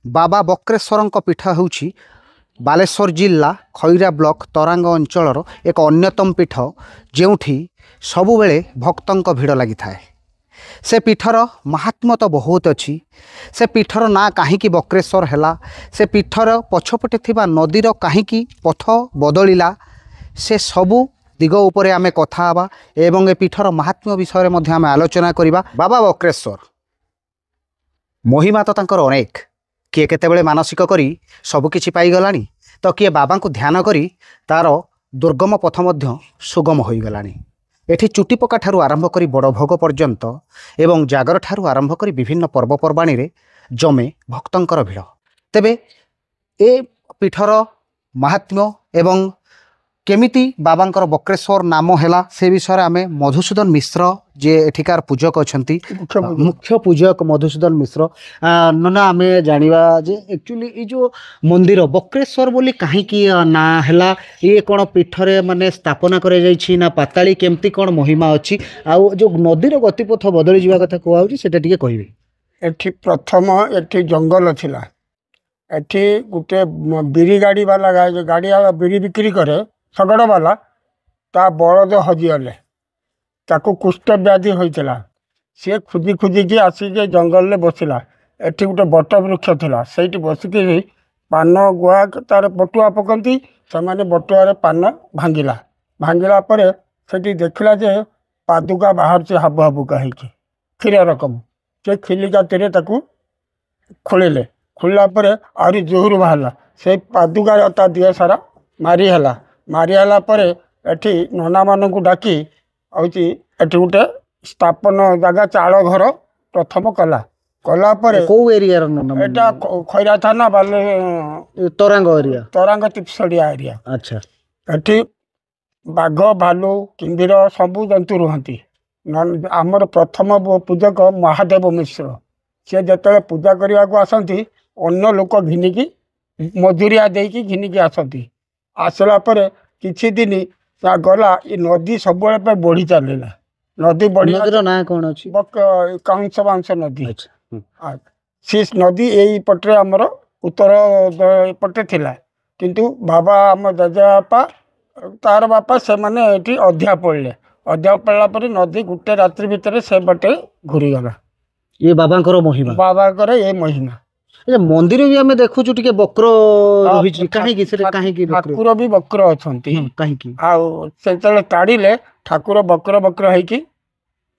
बाबा बक्रेश्वर पीठ हूँ बालेश्वर जिला खैरा ब्लॉक तरांग अंचल एक अन्यतम पीठ जोठी सबुबले भक्तों भिड़ लगी थाए। से पीठर महात्म्य तो बहुत अच्छी। से पीठर ना कहीं बक्रेश्वर है, से पीठर पछपटे थिबा नदीर कहीं पथ बदलिला, से सबू दिग उपरे आमे कथा हबा एवं ए पीठर महात्म्य विषय में आमे आलोचना करिबा। बाबा बक्रेश्वर महिमा तो तांकर अनेक, किए केतेबेले मानसिक करी सबकिछि पाईगलानी, तो किए बाबा को ध्यान करी तार दुर्गम पथ मध्य सुगम हो गलानी। एठी चुटीपका ठारू आरंभ करी बड़ भोग पर्यंत एवं जागर ठारू आरंभ करी विभिन्न पर्वपर्वाणी रे जमे भक्तंकर भिड़। तेबे ए पीठर महात्म्य एवं केमिति बाबांकर बक्रेश्वर नाम हैला से विषय आम मधुसूदन मिश्र जे एठिकार पूजक अच्छी मुख्य पूजक मधुसूदन मिश्र ना आम जानिबा जे एक्चुअली ये जो मंदिर बक्रेश्वर बोली कहीं ना हैला, ये कौन पीठरे माने स्थापना करे जाइछि ना पाताली केमती कौन महिमा अच्छी, आउ जो नदीर गतिपथ बदली जावा कथा कहउछि सेटा टिके कहबे। एठी प्रथम एठी जंगल थिला, एठी गुटे बिरी गाड़ी वाला गाड़ी वाला बिरी बिक्री करे शगड़ वाला ता बलद हजिगले, ताकू कुष्ठ व्याधि होता। सी खुदी खुदी की आसिक जंगल में बसला। एठी गोटे बट वृक्ष थिला, सेठी बसिक पान गुआ तार बटुआ पकती से बटुआ पान भांगिला। भांगिला परे सेठी देखला जे पादुका बाहर से हाबु हाबुका है क्षीर रकम। से खिलिका तीरे ताकू खोलिले, खोलला परे आहरी जोहर बाहरला। से पादुका ता दिह सारा मारी है। मारिला परे एठी नना मानू डाकी आउची एठी गोटे स्थापन जगह चाल घर प्रथम कला। कला परे को एरिया रो नना एटा खैरा थाना बाले तरांग एरिया, तरांग तिपसड़िया एरिया। अच्छा। एठी बाघ भालू किंभीर सबू जंतु रुहंती। आमर प्रथम पूजक महादेव मिश्र से जते पूजा करने को आसती अन्य लोक घिनिकी मजूरिया देकी घिनिकी आसती। आसला परे किछि दिन गला ये नदी सब बढ़ी चलला। नदी बढ़ी ना कौन अच्छी कांस बांस नदी। अच्छा। सी नदी यही पटे आमर उत्तर पटे थिला, किंतु बाबा आम जजेबापा तार बापा से माने एठी अध्या पड़ले। अध्या पड़ला पर नदी गोटे रात्रि भितर से बटे घूरी गला। ये बाबांकर महिमा, बाबांकर ये महिमा। मंदिर भी आम देखु टे बक्र ठाकुर भी बक्र अच्छा कहीं ताड़े ठाकुर बक्र बक्र होगी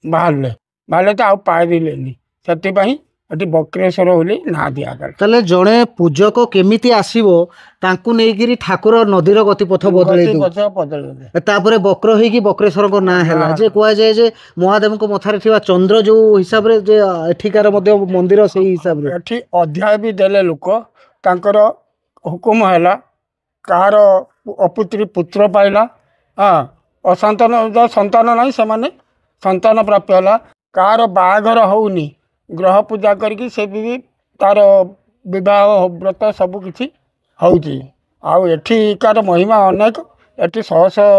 बाहर बाहर तो आउ पाइलेनी से बक्रेश्वर बोली ना दिगला। ताले जड़े पूजक केमिति आसीबो तांकु नेगिरी ठाकुर नदीर गतिपथ बदल तापरे बक्र होगी बक्रेश्वर को ना है जे कह जाए जे महादेव को मथारे थिबा चंद्र जो हिसाब रे जे एठिकार मध्य मंदिर से हिसाब रे एठी अध्याय भी देले लोक तांकर हुकुम हैला। कहार अपुत्री पुत्र पाइला, हाँ असंतान संतान नहीं से माने संतान प्राप्त हैला। कहार बाहाघर होउनी ग्रह पूजा करके से भी तार विवाह व्रत सबू किछि होउची। आउ एठिकार महिमा अनेक। एठी शह शह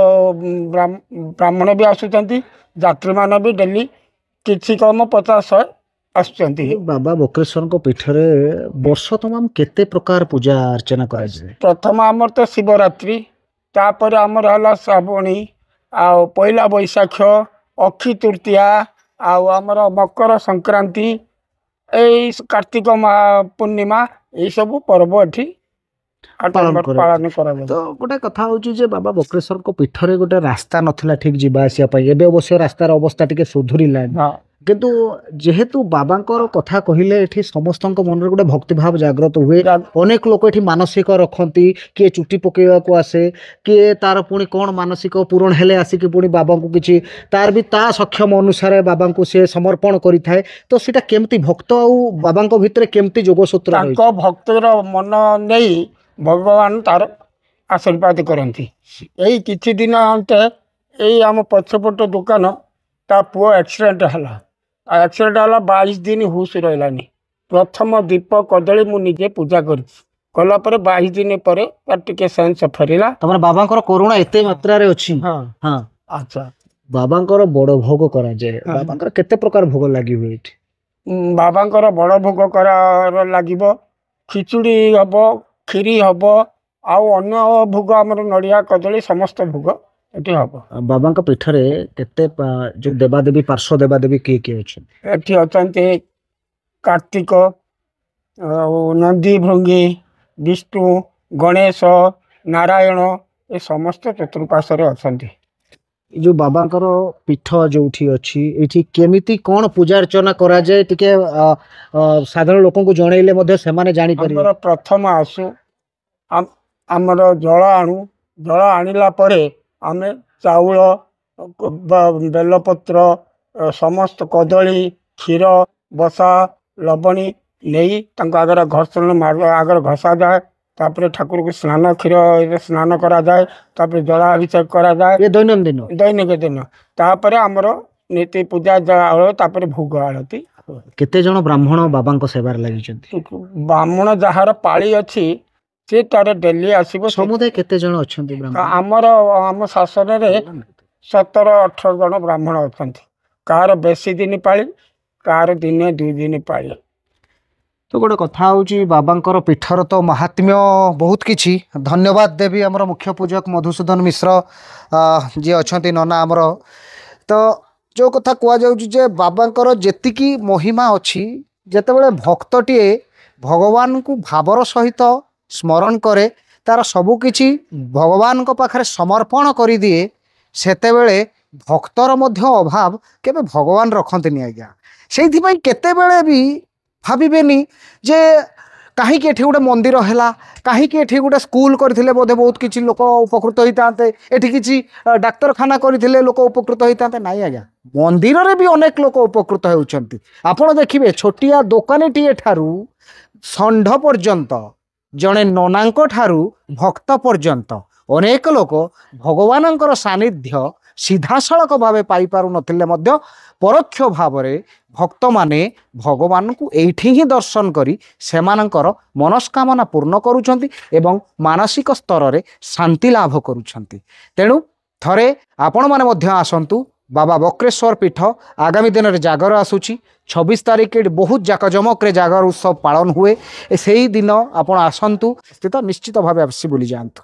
ब्राह्मण भी आसुचंती, यात्री मान भी डेली किछि कम 50-100 आसुचंती। बाबा बक्रेश्वर को पीठरे वर्ष तमाम केते प्रकार पूजा अर्चना कराय जाय। प्रथम आमर तो शिवरात्रि, तापर आमर हला श्रावणी, आ पहिला बैशाख, अक्षी तृतीया, आमर मकर संक्रांति, ए कार्तिक पूर्णिमा, ये सब पर्व एठी पालन करा। तो गोटे कथा होची जे बाबा बक्रेश्वर को पीठरे गोटे रास्ता नथिला ठीक जीवा आसिया पई। एबे अवश्य रास्तार अवस्था टिके सुधुरिला, किंतु जेहेतु बाबांकर कथा कहिले एठी समस्तक मन रे गोटे भक्ति भाव जागृत हुए। अनेक लोक एठी मानसिक रखती, किए चुटी पकेवा को आसे, किए तार पुणी कौन मानसिक पूरण हेले आसिक पुणी बाबा को किछि तार भी ता सक्षम अनुसार बाबा को से समर्पण करि थाए। तो सेटा केमती भक्त आउ बाबा को भितरे केमती जोगसूत्र तांको भक्तर मन नहीं भगवान तार आशीर्वाद करती। यही किछि दिन अंते यही आम पछपट दुकान ता पुओ एक्सीडेंट हला। एक्सीडेंट हला 22 दिन हुश रही। प्रथम दीप कदली मु निजे पूजा कला 22 दिन पर टिके सेंस फेरला। तमर बाबांकर करुणा एते मात्रा रे अछि। हां हां अच्छा। बाबांकर बड़ भोग करा जाए। बाबांकर केते प्रकार भोग लागि हुए एठी? बाबांकर बड़ भोग करा लागिबो ଖିଚୁଡ଼ି ହେବ, କ୍ଷୀରି ହେବ, ଆଉ ଅନ୍ୟ ଭୋଗ ଆମର ନଡ଼ିଆ କଦଳୀ ସମସ୍ତ ଭୋଗ ଏଠି ହେବ। ବାବାଙ୍କ ପୀଠରେ କେତେ ଯୋଉ ଦେବାଦେବୀ ପାର୍ଶ୍ୱ ଦେବାଦେବୀ କିଏ କିଏ ଅଛନ୍ତି? ଏଠି ଅଛନ୍ତି କାର୍ତ୍ତିକ, ଆଉ ନନ୍ଦୀ ଭୃଙ୍ଗୀ, ବିଷ୍ଣୁ, ଗଣେଶ, ନାରାୟଣ ଏ ସମସ୍ତ ଚତୁଃପାର୍ଶ୍ୱରେ ଅଛନ୍ତି। ଏ ଯୋଉ ବାବାଙ୍କର ପୀଠ ଯୋଉଠି ଅଛି ଏଠି କେମିତି କଣ ପୂଜା ଅର୍ଚ୍ଚନା କରାଯାଏ ଟିକେ ସାଧାରଣ ଲୋକଙ୍କୁ ଜଣେଇଲେ ମଧ୍ୟ ସେମାନେ ଜାଣିପାରିବେ। ଆମର ପ୍ରଥମ ଆସୁ ଆମର ଜଳ ଆଣୁ, ଜଳ ଆଣିଲା ପରେ ଆମେ ଚାଉଳ, ବେଲପତ୍ର, ସମସ୍ତ କଦଳୀ, କ୍ଷୀର, ବସା, ଲବଣୀ ନେଇ ତାଙ୍କ ଆଗରେ ଆଗରେ ଘଷାଯାଏ। ତାପରେ ଠାକୁରକୁ ସ୍ନାନ କ୍ଷୀରରେ ସ୍ନାନ କରାଯାଏ। ତାପରେ ଜଳାଭିଷେକ କରାଯାଏ ଏ ଦୈନନ୍ଦିନ ଦୈନିକ ଦିନ। ତାପରେ ଆମର ନୀତି ପୂଜା ତାପରେ ଭୋଗ ଆଳତି। କେତେ ଜଣ ବ୍ରାହ୍ମଣ ବାବାଙ୍କ ସେବାରେ ଲାଗିଛନ୍ତି? ବ୍ରାହ୍ମଣ ଯାହାର ପାଳି ଅଛି ସେ ତାର ଡେଲି ଆସିବ। ସମୁଦାୟ କେତେ ଜଣ ଅଛନ୍ତି ବ୍ରାହ୍ମଣ? ଆମ ଶାସନରେ 17-18 ଜଣ ବ୍ରାହ୍ମଣ ଅଛନ୍ତି। କାହାର ବେଶୀ ଦିନ ପାଳି, କାହାର ଦିନେ 2 ଦିନ ପାଳି। ତ ଗୋଟେ କଥା ହେଉଛି ବାବାଙ୍କର ପୀଠର ତ ମାହାତ୍ମ୍ୟ ବହୁତ କିଛି। ଧନ୍ୟବାଦ ଦେବି ଆମର ମୁଖ୍ୟ ପୂଜକ ମଧୁସୂଦନ ମିଶ୍ର ଯିଏ ଅଛନ୍ତି ନନା ଆମର। ତ ଯେଉଁ କଥା କୁହାଯାଉଛି ଯେ ବାବାଙ୍କର ଯେତିକି ମହିମା ଅଛି, ଯେତେବେଳେ ଭକ୍ତଟିଏ ଭଗବାନଙ୍କୁ ଭାବର ସହିତ ସ୍ମରଣ କରେ, ତାର ସବୁକିଛି ଭଗବାନଙ୍କ ପାଖରେ ସମର୍ପଣ କରିଦିଏ, ସେତେବେଳେ ଭକ୍ତର ମଧ୍ୟ ଅଭାବ କେବେ ଭଗବାନ ରଖନ୍ତିନି ଆଜ୍ଞା। ସେଇଥିପାଇଁ କେତେବେଳେ ବି ଭାବିବେନି ଯେ କାହିଁକି ଏଠି ଗୋଟେ ମନ୍ଦିର ହେଲା, କାହିଁକି ଏଠି ଗୋଟେ ସ୍କୁଲ କରିଥିଲେ ବୋଧେ ବହୁତ କିଛି ଲୋକ ଉପକୃତ ହୋଇଥାନ୍ତେ, ଏଠି କିଛି ଡାକ୍ତରଖାନା କରିଥିଲେ ଲୋକ ଉପକୃତ ହୋଇଥାନ୍ତେ। ନାଇଁ ଆଜ୍ଞା, ମନ୍ଦିରରେ ବି ଅନେକ ଲୋକ ଉପକୃତ ହେଉଛନ୍ତି। ଆପଣ ଦେଖିବେ ଛୋଟିଆ ଦୋକାନୀଟିଏ ଠାରୁ ଷଣ୍ଢ ପର୍ଯ୍ୟନ୍ତ, ଜଣେ ନନାଙ୍କ ଠାରୁ ଭକ୍ତ ପର୍ଯ୍ୟନ୍ତ ଅନେକ ଲୋକ ଭଗବାନଙ୍କର ସାନ୍ନିଧ୍ୟ ସିଧାସଳଖ ଭାବେ ପାଇପାରୁନଥିଲେ ମଧ୍ୟ ପରୋକ୍ଷ ଭାବରେ ଭକ୍ତମାନେ ଭଗବାନଙ୍କୁ ଏଇଠି ହିଁ ଦର୍ଶନ କରି ସେମାନଙ୍କର ମନସ୍କାମନା ପୂର୍ଣ୍ଣ କରୁଛନ୍ତି ଏବଂ ମାନସିକ ସ୍ତରରେ ଶାନ୍ତି ଲାଭ କରୁଛନ୍ତି। ତେଣୁ ଥରେ ଆପଣମାନେ ମଧ୍ୟ ଆସନ୍ତୁ ବାବା ବକ୍ରେଶ୍ୱର ପୀଠ। ଆଗାମୀ ଦିନରେ ଜାଗର ଆସୁଛି 26 ତାରିଖ ଏଠି ବହୁତ ଜାକଜମକରେ ଜାଗର ଉତ୍ସବ ପାଳନ ହୁଏ। ସେଇ ଦିନ ଆପଣ ଆସନ୍ତୁ, ସ୍ଥିତ ନିଶ୍ଚିତ ଭାବେ ଆସି ବୁଲି ଯାଆନ୍ତୁ।